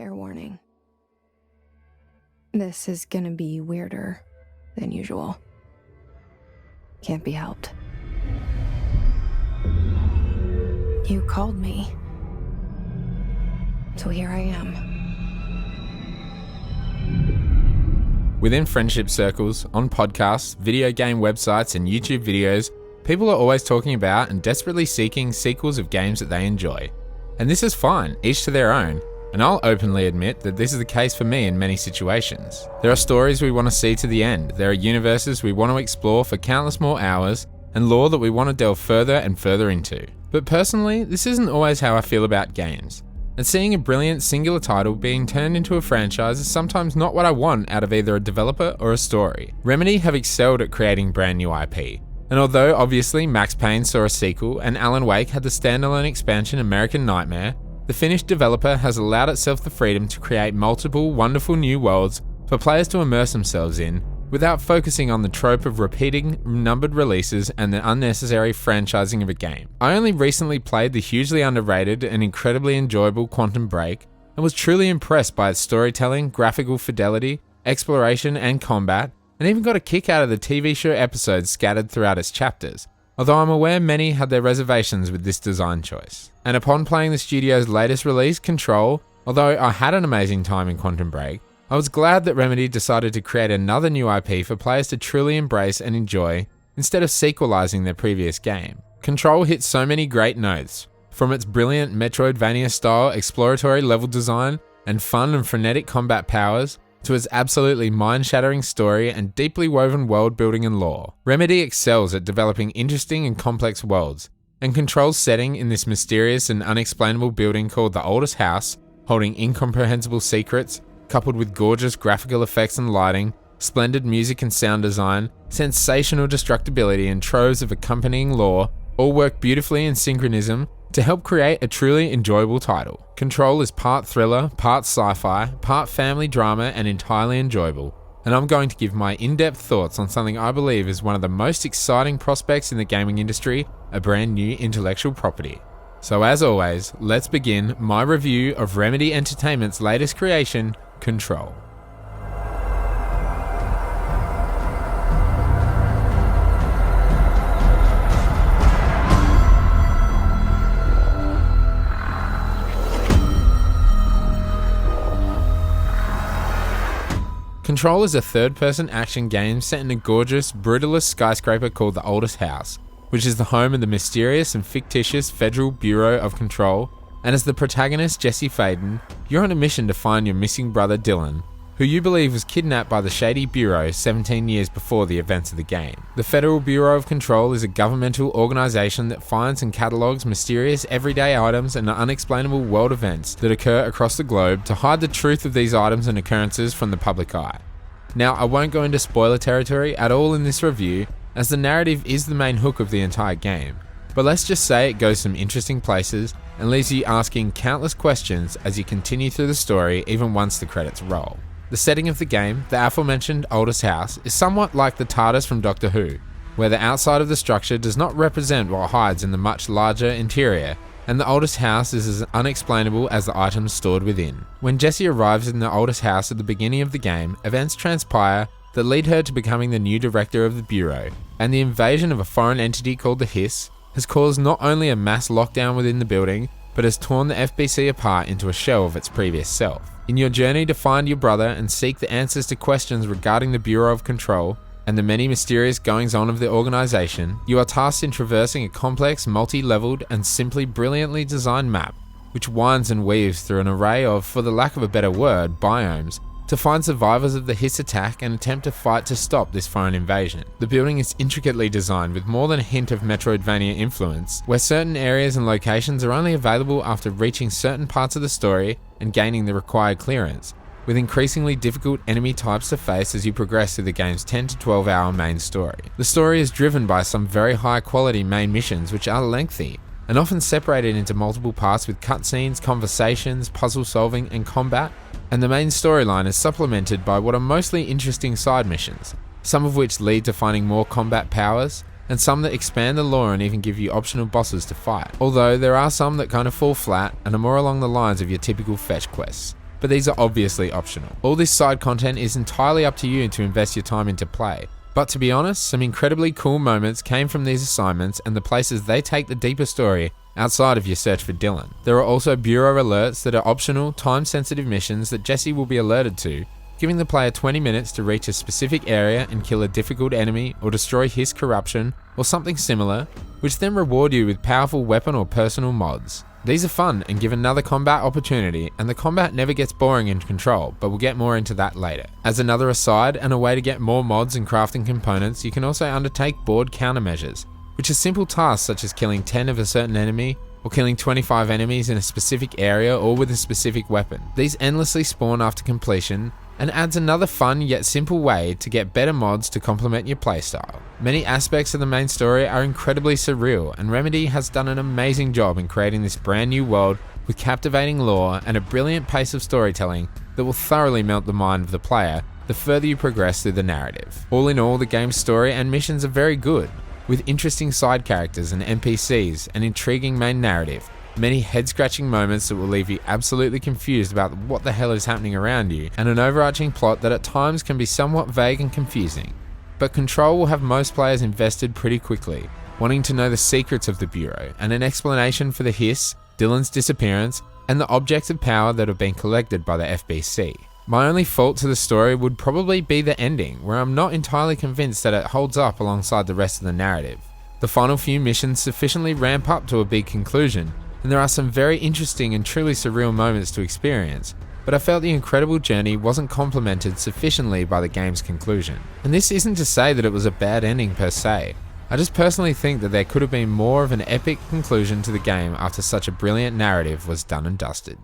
Fair warning. This is gonna be weirder than usual. Can't be helped. You called me. So here I am. Within friendship circles, on podcasts, video game websites, and YouTube videos, people are always talking about and desperately seeking sequels of games that they enjoy. And this is fine, each to their own, and I'll openly admit that this is the case for me in many situations. There are stories we want to see to the end, there are universes we want to explore for countless more hours, and lore that we want to delve further and further into. But personally, this isn't always how I feel about games. And seeing a brilliant singular title being turned into a franchise is sometimes not what I want out of either a developer or a story. Remedy have excelled at creating brand new IP. And although obviously Max Payne saw a sequel and Alan Wake had the standalone expansion American Nightmare, the finished developer has allowed itself the freedom to create multiple wonderful new worlds for players to immerse themselves in, without focusing on the trope of repeating numbered releases and the unnecessary franchising of a game. I only recently played the hugely underrated and incredibly enjoyable Quantum Break, and was truly impressed by its storytelling, graphical fidelity, exploration and combat, and even got a kick out of the TV show episodes scattered throughout its chapters, although I'm aware many had their reservations with this design choice. And upon playing the studio's latest release, Control, although I had an amazing time in Quantum Break, I was glad that Remedy decided to create another new IP for players to truly embrace and enjoy, instead of sequelizing their previous game. Control hit so many great notes, from its brilliant Metroidvania-style exploratory level design and fun and frenetic combat powers, to its absolutely mind-shattering story and deeply woven world building and lore. Remedy excels at developing interesting and complex worlds, and Control's setting in this mysterious and unexplainable building called the Oldest House, holding incomprehensible secrets, coupled with gorgeous graphical effects and lighting, splendid music and sound design, sensational destructibility and troves of accompanying lore, all work beautifully in synchronism to help create a truly enjoyable title. Control is part thriller, part sci-fi, part family drama and entirely enjoyable, and I'm going to give my in-depth thoughts on something I believe is one of the most exciting prospects in the gaming industry, a brand new intellectual property. So as always, let's begin my review of Remedy Entertainment's latest creation, Control. Control is a third-person action game set in a gorgeous, brutalist skyscraper called the Oldest House, which is the home of the mysterious and fictitious Federal Bureau of Control, and as the protagonist Jesse Faden, you're on a mission to find your missing brother Dylan, who you believe was kidnapped by the shady Bureau 17 years before the events of the game. The Federal Bureau of Control is a governmental organisation that finds and catalogues mysterious everyday items and unexplainable world events that occur across the globe to hide the truth of these items and occurrences from the public eye. Now, I won't go into spoiler territory at all in this review, as the narrative is the main hook of the entire game, but let's just say it goes some interesting places and leaves you asking countless questions as you continue through the story even once the credits roll. The setting of the game, the aforementioned Oldest House, is somewhat like the TARDIS from Doctor Who, where the outside of the structure does not represent what hides in the much larger interior, and the Oldest House is as unexplainable as the items stored within. When Jessie arrives in the Oldest House at the beginning of the game, events transpire that lead her to becoming the new director of the Bureau, and the invasion of a foreign entity called the Hiss has caused not only a mass lockdown within the building, but has torn the FBC apart into a shell of its previous self. In your journey to find your brother and seek the answers to questions regarding the Bureau of Control and the many mysterious goings-on of the organisation, you are tasked in traversing a complex, multi-leveled and simply brilliantly designed map, which winds and weaves through an array of, for the lack of a better word, biomes, to find survivors of the Hiss attack and attempt to fight to stop this foreign invasion. The building is intricately designed with more than a hint of Metroidvania influence, where certain areas and locations are only available after reaching certain parts of the story and gaining the required clearance, with increasingly difficult enemy types to face as you progress through the game's 10 to 12 hour main story. The story is driven by some very high quality main missions which are lengthy, and often separated into multiple parts with cutscenes, conversations, puzzle solving and combat, and the main storyline is supplemented by what are mostly interesting side missions, some of which lead to finding more combat powers, and some that expand the lore and even give you optional bosses to fight, although there are some that kind of fall flat and are more along the lines of your typical fetch quests. but these are obviously optional. All this side content is entirely up to you to invest your time into play. But to be honest, some incredibly cool moments came from these assignments and the places they take the deeper story outside of your search for Dylan. There are also bureau alerts that are optional, time-sensitive missions that Jesse will be alerted to, giving the player 20 minutes to reach a specific area and kill a difficult enemy or destroy his corruption or something similar, which then reward you with powerful weapon or personal mods. These are fun and give another combat opportunity, and the combat never gets boring in Control, but we'll get more into that later. As another aside and a way to get more mods and crafting components, you can also undertake board countermeasures, which are simple tasks such as killing 10 of a certain enemy, or killing 25 enemies in a specific area or with a specific weapon. These endlessly spawn after completion, and adds another fun yet simple way to get better mods to complement your playstyle. Many aspects of the main story are incredibly surreal, and Remedy has done an amazing job in creating this brand new world with captivating lore and a brilliant pace of storytelling that will thoroughly melt the mind of the player the further you progress through the narrative. All in all, the game's story and missions are very good, with interesting side characters and NPCs, an intriguing main narrative, many head-scratching moments that will leave you absolutely confused about what the hell is happening around you, and an overarching plot that at times can be somewhat vague and confusing. But Control will have most players invested pretty quickly, wanting to know the secrets of the Bureau, and an explanation for the hiss, Dylan's disappearance, and the objects of power that have been collected by the FBC. My only fault to the story would probably be the ending, where I'm not entirely convinced that it holds up alongside the rest of the narrative. The final few missions sufficiently ramp up to a big conclusion, and there are some very interesting and truly surreal moments to experience, but I felt the incredible journey wasn't complemented sufficiently by the game's conclusion. And this isn't to say that it was a bad ending per se. I just personally think that there could have been more of an epic conclusion to the game after such a brilliant narrative was done and dusted.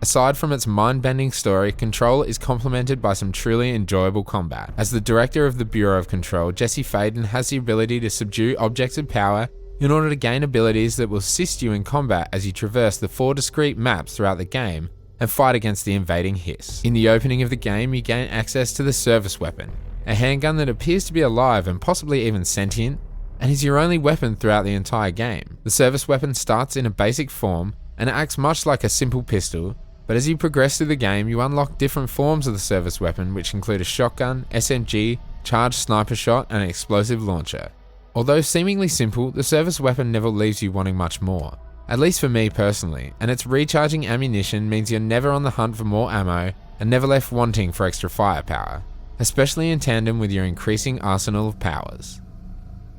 Aside from its mind-bending story, Control is complemented by some truly enjoyable combat. As the director of the Bureau of Control, Jesse Faden has the ability to subdue objects of power in order to gain abilities that will assist you in combat as you traverse the 4 discrete maps throughout the game and fight against the invading hiss. In the opening of the game, you gain access to the service weapon, a handgun that appears to be alive and possibly even sentient, and is your only weapon throughout the entire game. The service weapon starts in a basic form and acts much like a simple pistol, but as you progress through the game, you unlock different forms of the service weapon, which include a shotgun, SMG, charged sniper shot, and an explosive launcher. Although seemingly simple, the service weapon never leaves you wanting much more, at least for me personally, and its recharging ammunition means you're never on the hunt for more ammo and never left wanting for extra firepower, especially in tandem with your increasing arsenal of powers.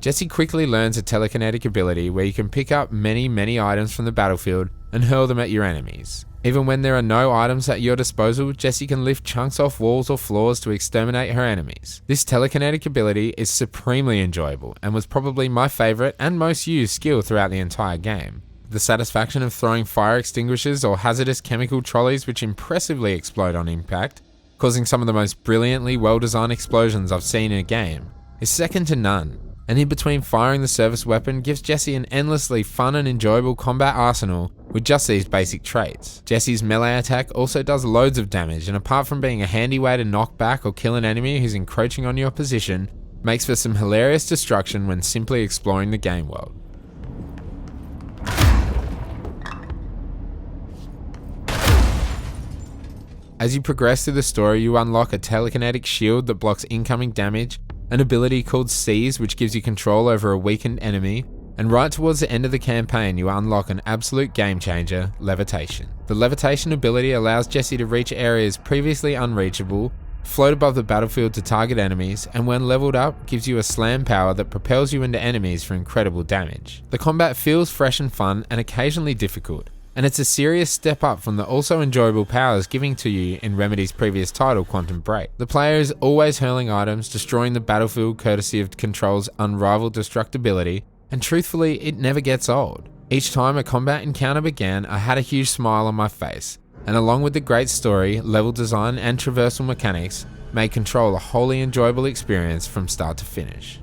Jesse quickly learns a telekinetic ability where you can pick up many items from the battlefield and hurl them at your enemies. Even when there are no items at your disposal, Jesse can lift chunks off walls or floors to exterminate her enemies. This telekinetic ability is supremely enjoyable and was probably my favourite and most used skill throughout the entire game. The satisfaction of throwing fire extinguishers or hazardous chemical trolleys which impressively explode on impact, causing some of the most brilliantly well-designed explosions I've seen in a game, is second to none. And in between firing the service weapon gives Jesse an endlessly fun and enjoyable combat arsenal with just these basic traits. Jesse's melee attack also does loads of damage, and apart from being a handy way to knock back or kill an enemy who's encroaching on your position, makes for some hilarious destruction when simply exploring the game world. As you progress through the story, you unlock a telekinetic shield that blocks incoming damage, an ability called Seize which gives you control over a weakened enemy, and right towards the end of the campaign you unlock an absolute game changer, Levitation. The Levitation ability allows Jesse to reach areas previously unreachable, float above the battlefield to target enemies, and when leveled up gives you a slam power that propels you into enemies for incredible damage. The combat feels fresh and fun and occasionally difficult, and it's a serious step up from the also enjoyable powers given to you in Remedy's previous title, Quantum Break. The player is always hurling items, destroying the battlefield courtesy of Control's unrivaled destructibility, and truthfully, it never gets old. Each time a combat encounter began, I had a huge smile on my face, and along with the great story, level design, and traversal mechanics, made Control a wholly enjoyable experience from start to finish.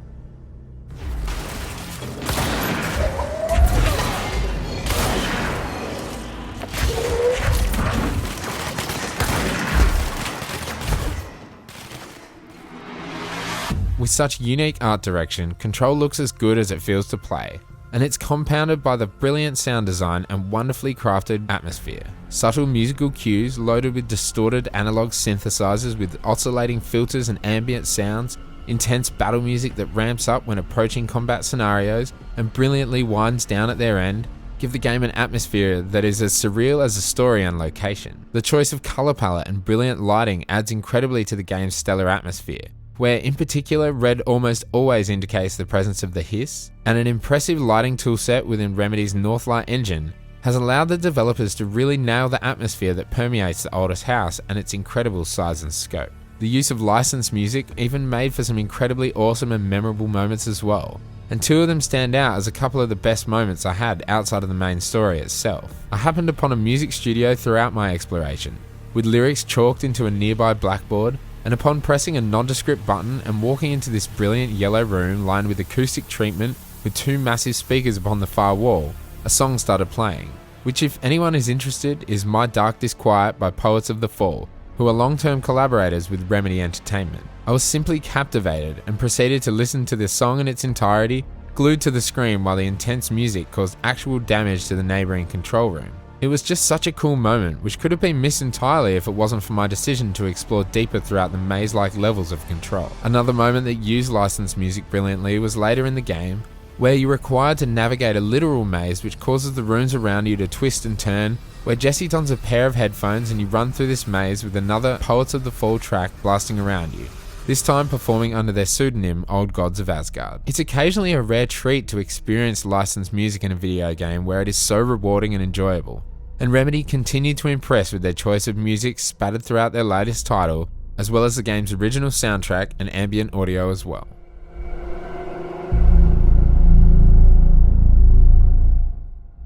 With such unique art direction, Control looks as good as it feels to play, and it's compounded by the brilliant sound design and wonderfully crafted atmosphere. Subtle musical cues loaded with distorted analog synthesizers with oscillating filters and ambient sounds, intense battle music that ramps up when approaching combat scenarios and brilliantly winds down at their end, give the game an atmosphere that is as surreal as the story and location. The choice of color palette and brilliant lighting adds incredibly to the game's stellar atmosphere, where in particular red almost always indicates the presence of the hiss, and an impressive lighting toolset within Remedy's Northlight engine has allowed the developers to really nail the atmosphere that permeates the Oldest House and its incredible size and scope. The use of licensed music even made for some incredibly awesome and memorable moments as well, and two of them stand out as a couple of the best moments I had outside of the main story itself. I happened upon a music studio throughout my exploration, with lyrics chalked into a nearby blackboard, and upon pressing a nondescript button and walking into this brilliant yellow room lined with acoustic treatment with two massive speakers upon the far wall, a song started playing, which if anyone is interested is My Dark Disquiet by Poets of the Fall, who are long-term collaborators with Remedy Entertainment. I was simply captivated and proceeded to listen to the song in its entirety, glued to the screen while the intense music caused actual damage to the neighbouring control room. It was just such a cool moment, which could have been missed entirely if it wasn't for my decision to explore deeper throughout the maze-like levels of Control. Another moment that used licensed music brilliantly was later in the game, where you're required to navigate a literal maze which causes the rooms around you to twist and turn, where Jesse dons a pair of headphones and you run through this maze with another Poets of the Fall track blasting around you, this time performing under their pseudonym Old Gods of Asgard. It's occasionally a rare treat to experience licensed music in a video game where it is so rewarding and enjoyable, and Remedy continued to impress with their choice of music spattered throughout their latest title, as well as the game's original soundtrack and ambient audio as well.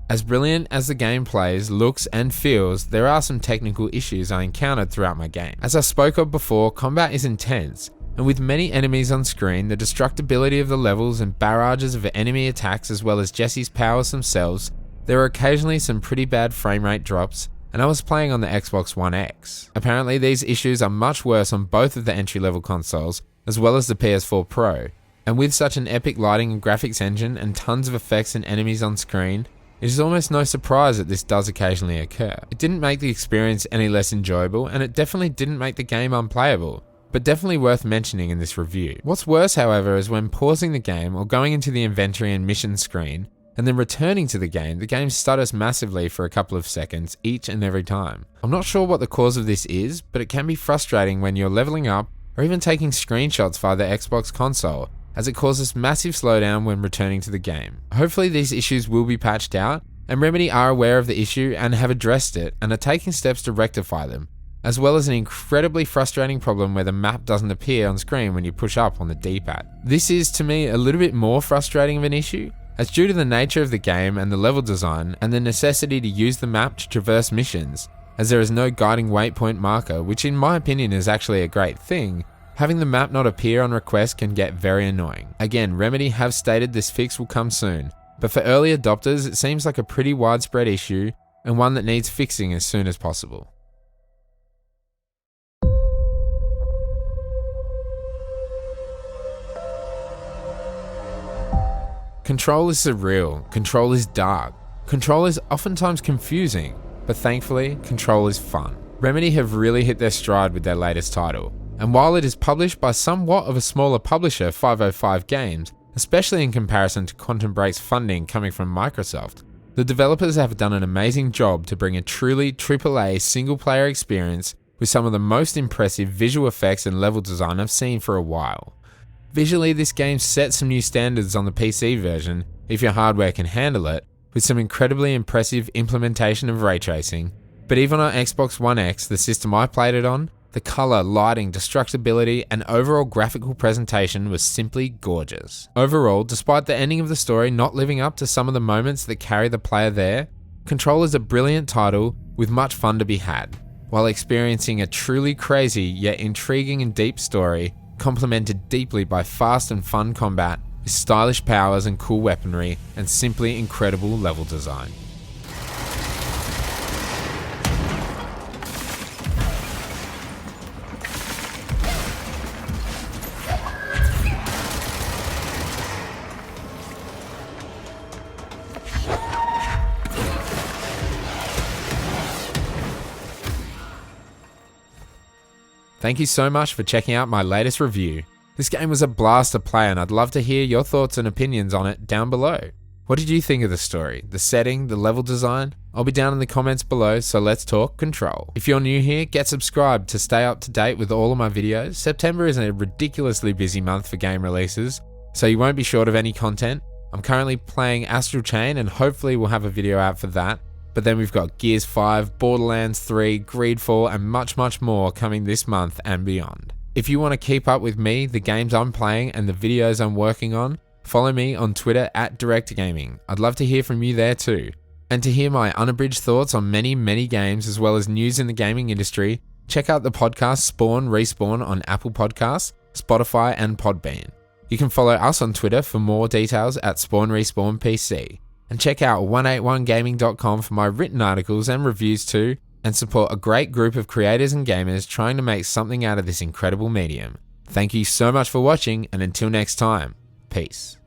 As brilliant as the game plays, looks and feels, there are some technical issues I encountered throughout my game. As I spoke of before, combat is intense, and with many enemies on screen, the destructibility of the levels and barrages of enemy attacks as well as Jesse's powers themselves, there are occasionally some pretty bad frame rate drops, and I was playing on the Xbox One X. Apparently these issues are much worse on both of the entry-level consoles, as well as the PS4 Pro, and with such an epic lighting and graphics engine and tons of effects and enemies on screen, it is almost no surprise that this does occasionally occur. It didn't make the experience any less enjoyable, and it definitely didn't make the game unplayable, but definitely worth mentioning in this review. What's worse, however, is when pausing the game or going into the inventory and mission screen, and then returning to the game stutters massively for a couple of seconds each and every time. I'm not sure what the cause of this is, but it can be frustrating when you're leveling up or even taking screenshots via the Xbox console, as it causes massive slowdown when returning to the game. Hopefully these issues will be patched out, and Remedy are aware of the issue and have addressed it and are taking steps to rectify them, as well as an incredibly frustrating problem where the map doesn't appear on screen when you push up on the D-pad. This is to me a little bit more frustrating of an issue, as due to the nature of the game and the level design and the necessity to use the map to traverse missions, as there is no guiding waypoint marker, which in my opinion is actually a great thing, having the map not appear on request can get very annoying. Again, Remedy have stated this fix will come soon, but for early adopters it seems like a pretty widespread issue and one that needs fixing as soon as possible. Control is surreal, Control is dark, Control is oftentimes confusing, but thankfully, Control is fun. Remedy have really hit their stride with their latest title, and while it is published by somewhat of a smaller publisher, 505 Games, especially in comparison to Quantum Break's funding coming from Microsoft, the developers have done an amazing job to bring a truly AAA single-player experience with some of the most impressive visual effects and level design I've seen for a while. Visually, this game sets some new standards on the PC version, if your hardware can handle it, with some incredibly impressive implementation of ray tracing, but even on Xbox One X, the system I played it on, the color, lighting, destructibility, and overall graphical presentation was simply gorgeous. Overall, despite the ending of the story not living up to some of the moments that carry the player there, Control is a brilliant title with much fun to be had, while experiencing a truly crazy yet intriguing and deep story, complemented deeply by fast and fun combat, with stylish powers and cool weaponry, and simply incredible level design. Thank you so much for checking out my latest review. This game was a blast to play and I'd love to hear your thoughts and opinions on it down below. What did you think of the story, the setting, the level design? I'll be down in the comments below, so let's talk Control. If you're new here, get subscribed to stay up to date with all of my videos. September is a ridiculously busy month for game releases, so you won't be short of any content. I'm currently playing Astral Chain and hopefully we'll have a video out for that. But then we've got Gears 5, Borderlands 3, Greedfall and much more coming this month and beyond. If you want to keep up with me, the games I'm playing and the videos I'm working on, follow me on Twitter at Direckt Gaming. I'd love to hear from you there too. And to hear my unabridged thoughts on many games as well as news in the gaming industry, check out the podcast Spawn Respawn on Apple Podcasts, Spotify and Podbean. You can follow us on Twitter for more details at Spawn Respawn PC. And check out 181gaming.com for my written articles and reviews too, and support a great group of creators and gamers trying to make something out of this incredible medium. Thank you so much for watching, and until next time, peace.